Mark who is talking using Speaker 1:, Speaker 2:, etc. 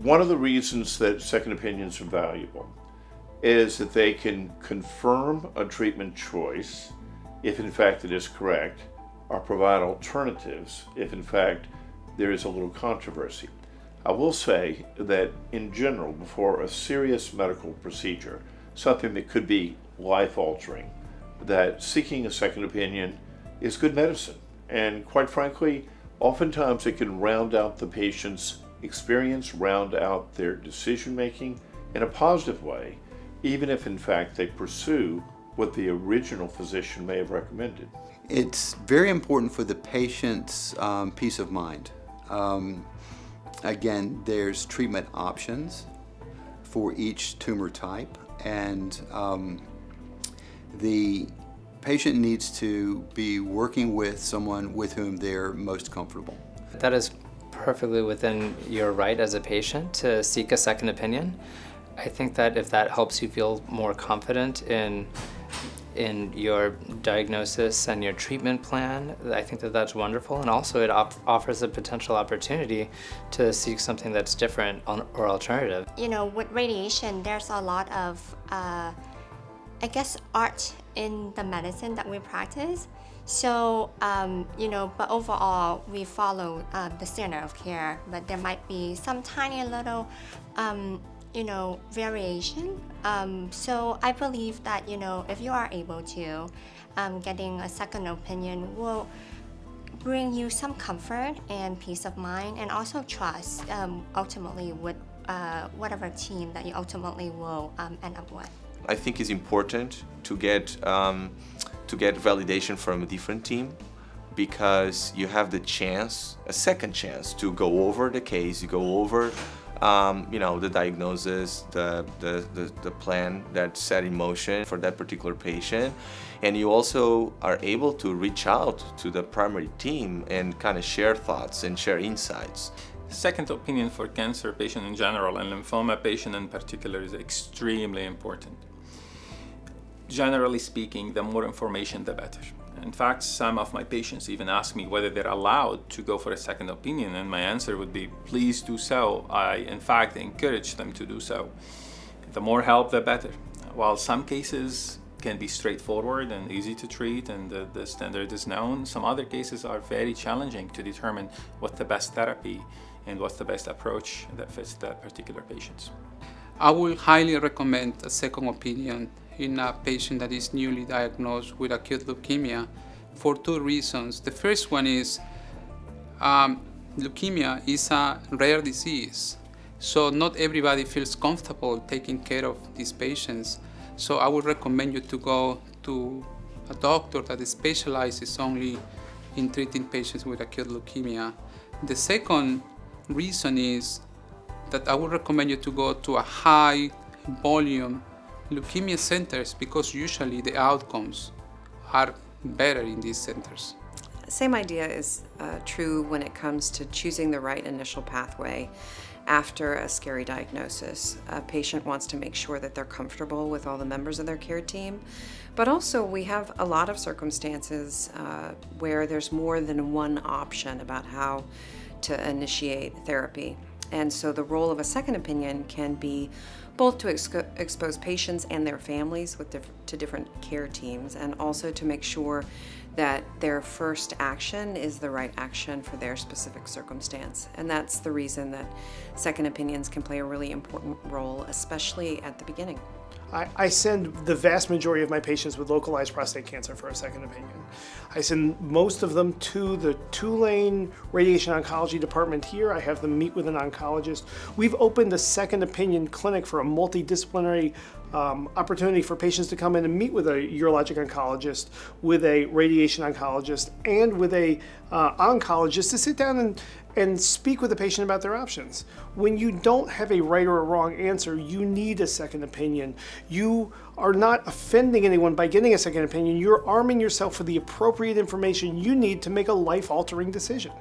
Speaker 1: One of the reasons that second opinions are valuable is that they can confirm a treatment choice if in fact it is correct, or provide alternatives if in fact there is a little controversy. I will say that in general, before a serious medical procedure, something that could be life-altering, that seeking a second opinion is good medicine. And quite frankly, oftentimes it can round out the patient's experience, round out their decision-making in a positive way, even if in fact they pursue what the original physician may have recommended.
Speaker 2: It's very important for the patient's peace of mind. Again, there's treatment options for each tumor type, and the patient needs to be working with someone with whom they're most comfortable.
Speaker 3: That is perfectly within your right as a patient to seek a second opinion. I think that if that helps you feel more confident in your diagnosis and your treatment plan, I think that that's wonderful, and also it offers a potential opportunity to seek something that's different or alternative.
Speaker 4: You know, with radiation, there's a lot of, art in the medicine that we practice. So, but overall, we follow the standard of care, but there might be some tiny little variation. So I believe that, if you are able to, getting a second opinion will bring you some comfort and peace of mind, and also trust, ultimately with whatever team that you ultimately will end up with.
Speaker 5: I think it's important to get validation from a different team, because you have the chance, a second chance, to go over the case, you go over the diagnosis, the plan that's set in motion for that particular patient. And you also are able to reach out to the primary team and kind of share thoughts and share insights.
Speaker 6: Second opinion for cancer patient in general and lymphoma patient in particular is extremely important. Generally speaking, the more information, the better. In fact, some of my patients even ask me whether they're allowed to go for a second opinion, and my answer would be, please do so. I, in fact, encourage them to do so. The more help, the better. While some cases can be straightforward and easy to treat and the standard is known, some other cases are very challenging to determine what the best therapy and what's the best approach that fits that particular patient.
Speaker 7: I will highly recommend a second opinion in a patient that is newly diagnosed with acute leukemia for two reasons. The first one is leukemia is a rare disease, so not everybody feels comfortable taking care of these patients. So I would recommend you to go to a doctor that specializes only in treating patients with acute leukemia. The second reason is that I would recommend you to go to a high volume leukemia centers, because usually the outcomes are better in these centers.
Speaker 8: Same idea is true when it comes to choosing the right initial pathway after a scary diagnosis. A patient wants to make sure that they're comfortable with all the members of their care team, but also we have a lot of circumstances where there's more than one option about how to initiate therapy. And so the role of a second opinion can be both to expose patients and their families to different care teams, and also to make sure that their first action is the right action for their specific circumstance. And that's the reason that second opinions can play a really important role, especially at the beginning.
Speaker 9: I send the vast majority of my patients with localized prostate cancer for a second opinion. I send most of them to the Tulane Radiation Oncology Department here. I have them meet with an oncologist. We've opened a second opinion clinic for a multidisciplinary opportunity for patients to come in and meet with a urologic oncologist, with a radiation oncologist, and with a oncologist to sit down and speak with the patient about their options. When you don't have a right or a wrong answer, you need a second opinion. You are not offending anyone by getting a second opinion. You're arming yourself with the appropriate information you need to make a life-altering decision.